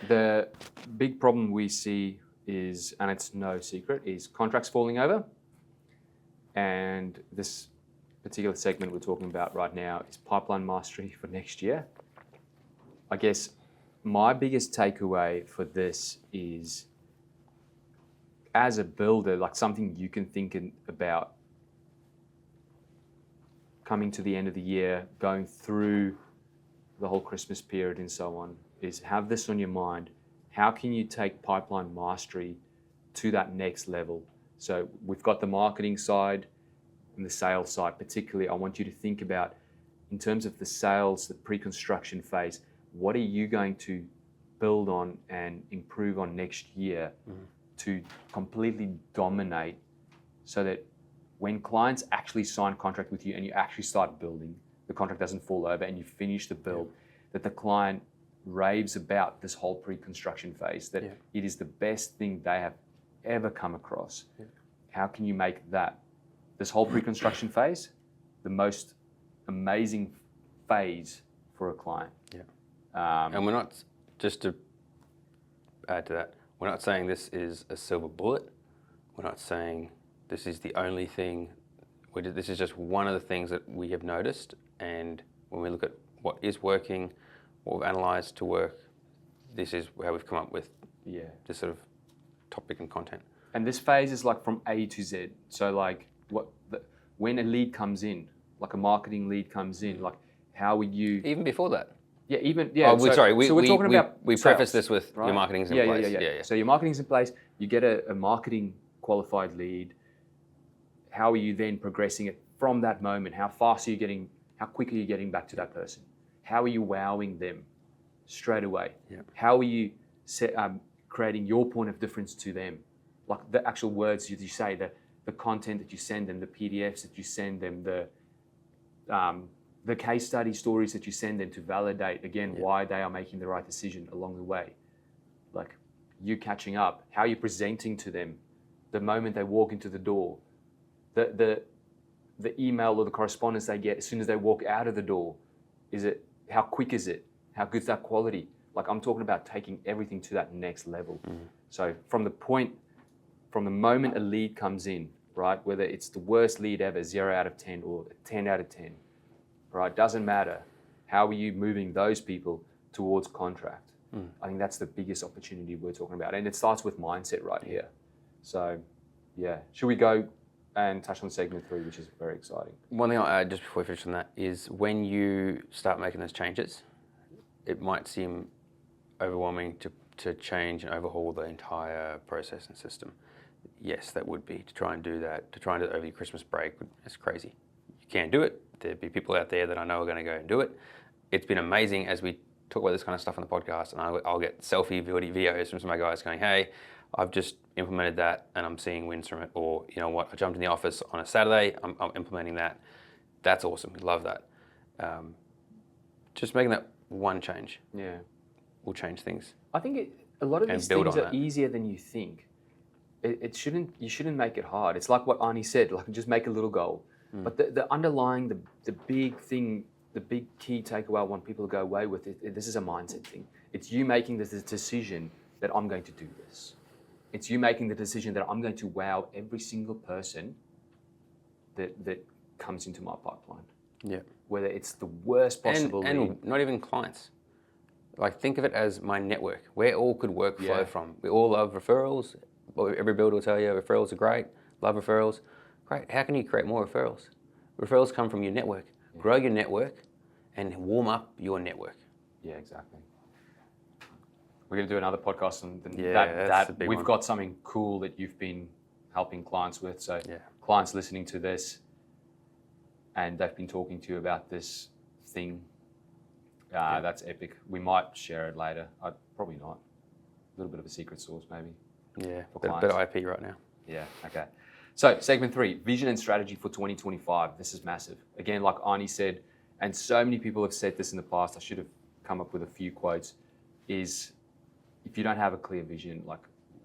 The big problem we see is, and it's no secret, is contracts falling over. And this particular segment we're talking about right now is pipeline mastery for next year. I guess my biggest takeaway for this is, as a builder, like something you can think about coming to the end of the year, going through the whole Christmas period and so on, is have this on your mind. How can you take pipeline mastery to that next level? So we've got the marketing side and the sales side. Particularly, I want you to think about, in terms of the sales, the pre-construction phase, what are you going to build on and improve on next year to completely dominate, so that when clients actually sign contract with you and you actually start building, the contract doesn't fall over and you finish the build, that the client raves about this whole pre-construction phase, that it is the best thing they have ever come across. How can you make this whole pre-construction phase, the most amazing phase for a client? And we're not, just to add to that, we're not saying this is a silver bullet. We're not saying this is the only thing. This is just one of the things that we have noticed. And when we look at what is working, what we've analysed to work, this is how we've come up with this sort of topic and content. And this phase is like from A to Z. So like when a lead comes in, like a marketing lead comes in, like how would you... Even before that? Yeah, Oh, we're talking about we preface this with right? Your marketing's in place. Yeah. So your marketing's in place, you get a marketing qualified lead. How are you then progressing it from that moment? How fast are you getting, how quick are you getting back to that person? How are you wowing them straight away? Yeah. How are you creating your point of difference to them? Like the actual words you say, the content that you send them, the PDFs that you send them, the case study stories that you send them to validate, again, why they are making the right decision along the way. Like you catching up, how you're presenting to them the moment they walk into the door, the email or the correspondence they get as soon as they walk out of the door. How quick is it? How good's that quality? Like I'm talking about taking everything to that next level. So from the moment a lead comes in, right, whether it's the worst lead ever, 0 out of 10 or 10 out of 10, right, doesn't matter. How are you moving those people towards contract? I think that's the biggest opportunity we're talking about. And it starts with mindset right here. So, yeah. Should we go and touch on segment 3, which is very exciting? One thing I'll add just before we finish on that is when you start making those changes, it might seem overwhelming to change and overhaul the entire process and system. Yes, that would be. To try and do that, to try and do it over your Christmas break, it's crazy. You can't do it. There'd be people out there that I know are going to go and do it. It's been amazing as we talk about this kind of stuff on the podcast, and I'll get selfie videos from some of my guys going, hey, I've just implemented that and I'm seeing wins from it. Or, you know what, I jumped in the office on a Saturday, I'm implementing that. That's awesome. Love that. Just making that one change will change things. I think a lot of these things are easier than you think. You shouldn't make it hard. It's like what Arnie said, like just make a little goal. But the underlying, the big thing, the big key takeaway I want people to go away with, this is a mindset thing. It's you making this decision that I'm going to do this. It's you making the decision that I'm going to wow every single person that comes into my pipeline. Yeah. Whether it's the worst possible and not even clients. Like think of it as my network, where all could work flow from. We all love referrals. Every builder will tell you referrals are great. Love referrals. Great. How can you create more referrals? Referrals come from your network. Yeah. Grow your network and warm up your network. Yeah, exactly. We're going to do another podcast on that. We've got something cool that you've been helping clients with. So clients listening to this and they've been talking to you about this thing. That's epic. We might share it later. Probably not. A little bit of a secret sauce maybe. Yeah, a bit of IP right now. Yeah, okay. So segment 3, vision and strategy for 2025. This is massive. Again, like Arnie said, and so many people have said this in the past, I should have come up with a few quotes, is if you don't have a clear vision, like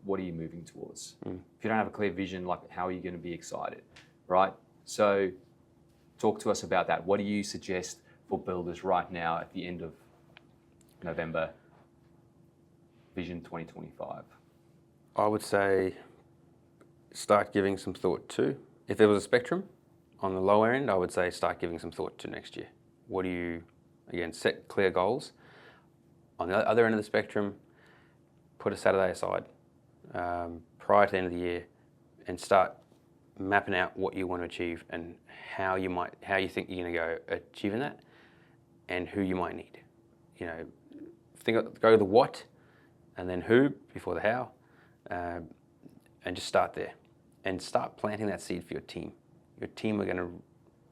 what are you moving towards? If you don't have a clear vision, like how are you going to be excited, right? So talk to us about that. What do you suggest for builders right now at the end of November, Vision 2025? I would say start giving some thought to, if there was a spectrum, on the lower end, I would say start giving some thought to next year. What do you, again, set clear goals. On the other end of the spectrum, put a Saturday aside prior to the end of the year and start mapping out what you want to achieve and how you think you're going to go achieving that and who you might need. You know, go to the what and then who before the how. And just start there and start planting that seed for your team. Your team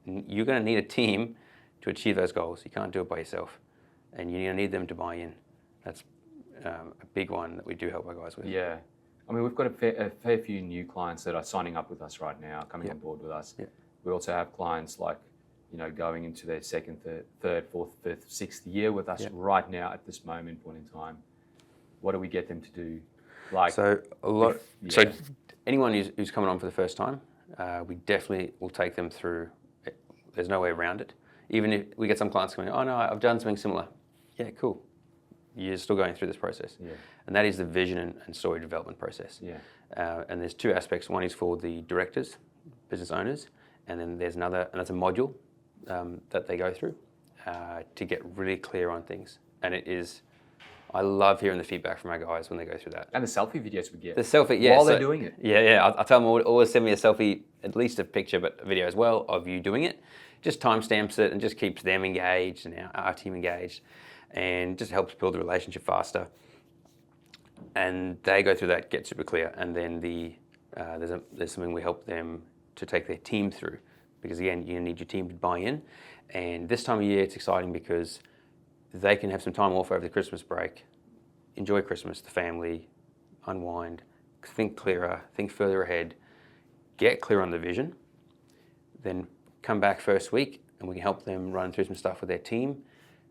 you're going to need a team to achieve those goals. You can't do it by yourself and you're going to need them to buy in. That's a big one that we do help our guys with. Yeah. I mean, we've got a fair few new clients that are signing up with us right now, coming on board with us. We also have clients like, going into their second, third, fourth, fifth, sixth year with us right now at this point in time. What do we get them to do? So anyone who's coming on for the first time, we definitely will take them through. There's no way around it. Even if we get some clients coming, oh no, I've done something similar. Yeah, cool. You're still going through this process. Yeah. And that is the vision and story development process. Yeah. And there's 2 aspects. One is for the directors, business owners, and then there's another, and that's a module that they go through to get really clear on things. And it is, I love hearing the feedback from our guys when they go through that. And the selfie videos we get. The selfie, yeah. While they're doing it. Yeah. I'll tell them always send me a selfie, at least a picture, but a video as well of you doing it. just timestamps it and just keeps them engaged and our team engaged, and just helps build the relationship faster. And they go through that, get super clear, and then there's something we help them to take their team through, because again, you need your team to buy in. And this time of year, it's exciting because they can have some time off over the Christmas break, enjoy Christmas, the family, unwind, think clearer, think further ahead, get clear on the vision, then come back first week and we can help them run through some stuff with their team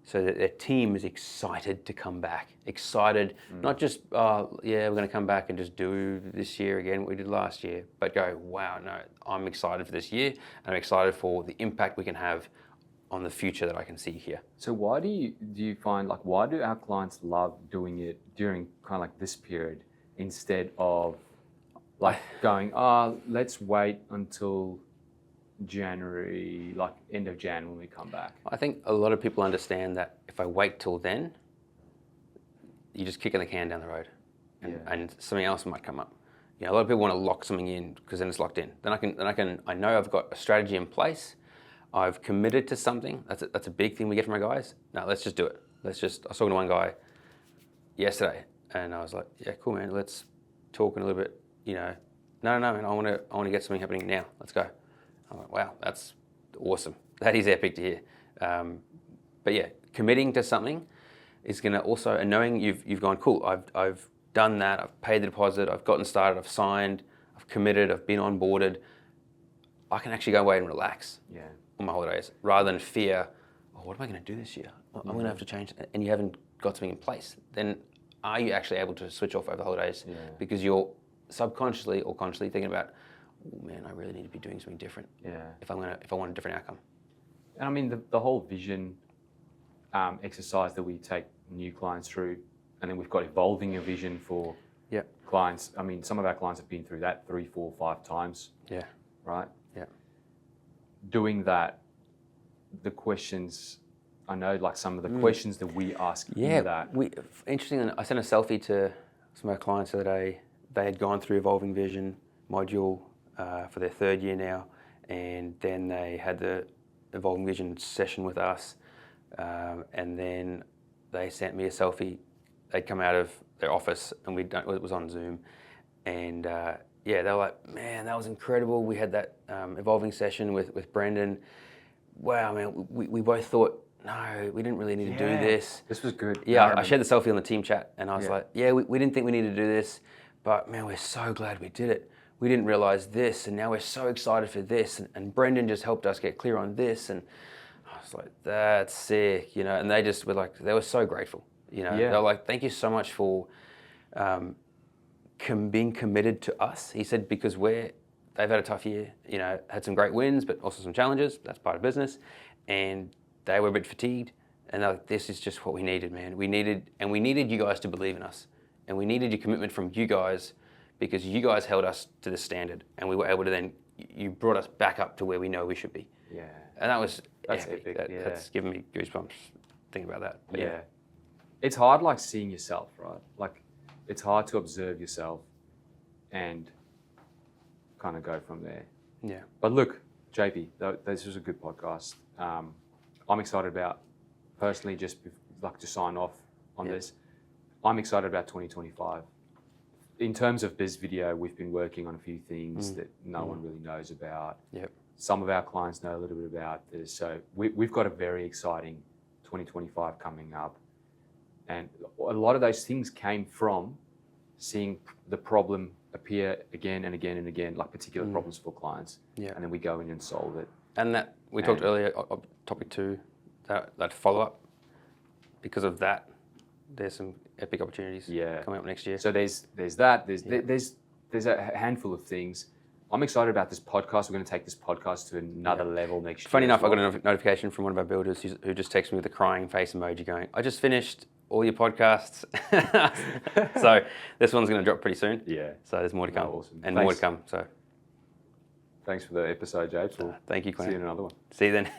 so that their team is excited to come back. Excited, not just, we're going to come back and just do this year again what we did last year, but go, wow, no, I'm excited for this year. I'm excited for the impact we can have on the future that I can see here. So why do you find, like, why do our clients love doing it during kind of like this period instead of like going, let's wait until January, like end of Jan when we come back? I think a lot of people understand that if I wait till then, you're just kicking the can down the road, and something else might come up. You know, a lot of people want to lock something in because then it's locked in. I know I've got a strategy in place. I've committed to something. That's a big thing we get from our guys. No, let's just do it. I was talking to one guy yesterday, and I was like, yeah, cool, man. Let's talk in a little bit. You know, no, man. I want to get something happening now. Let's go. I'm like, wow, that's awesome. That is epic to hear. But yeah, committing to something is going to also, and knowing you've gone, cool, I've done that, I've paid the deposit, I've gotten started, I've signed, I've committed, I've been onboarded. I can actually go away and relax on my holidays rather than fear, what am I going to do this year? I'm going to have to change, and you haven't got something in place. Then are you actually able to switch off over the holidays? Because you're subconsciously or consciously thinking about, oh man, I really need to be doing something different. If I want a different outcome. And I mean the whole vision exercise that we take new clients through, and then we've got evolving a vision for clients. I mean, some of our clients have been through that 3, 4, 5 times. Right. Doing that, the questions, I know, like some of the questions that we ask in that. Interesting. I sent a selfie to some of our clients the other day. They had gone through Evolving Vision module for their 3rd year now, and then they had the Evolving Vision session with us, and then they sent me a selfie. They'd come out of their office, and it was on Zoom, and they were like, man, that was incredible. We had that evolving session with Brendan. Wow, man, we both thought, no, we didn't really need to do this. This was good. Yeah, I shared the selfie on the team chat, and I was like, we didn't think we needed to do this, but man, we're so glad we did it. We didn't realize this, and now we're so excited for this, and Brendan just helped us get clear on this, and I was like, that's sick, you know, and they just were like, they were so grateful, you know. They were like, thank you so much for being committed to us. He said, because they've had a tough year, you know, had some great wins, but also some challenges. That's part of business. And they were a bit fatigued. And they're like, this is just what we needed, man. We needed you guys to believe in us. And we needed your commitment from you guys, because you guys held us to this standard. And we were able to then, you brought us back up to where we know we should be. And that's epic. That's giving me goosebumps thinking about that. But It's hard, like, seeing yourself, right? Like, it's hard to observe yourself and kind of go from there. But look, JP, this was a good podcast. I'm excited about, personally, just like to sign off on this. I'm excited about 2025. In terms of Biz Video, we've been working on a few things that no one really knows about. Some of our clients know a little bit about this. So we've got a very exciting 2025 coming up. And a lot of those things came from seeing the problem appear again and again and again, like particular problems for clients. And then we go in and solve it. And that we talked earlier, topic 2, that follow-up. Because of that, there's some epic opportunities coming up next year. So there's that. There's a handful of things. I'm excited about this podcast. We're going to take this podcast to another level next year. Funny enough, I got a notification from one of our builders who just texted me with a crying face emoji going, I just finished all your podcasts. So this one's going to drop pretty soon. So there's more to come. Awesome. And more to come. So thanks for the episode, Japes. Thank you, Quinn. See you in another one. See you then.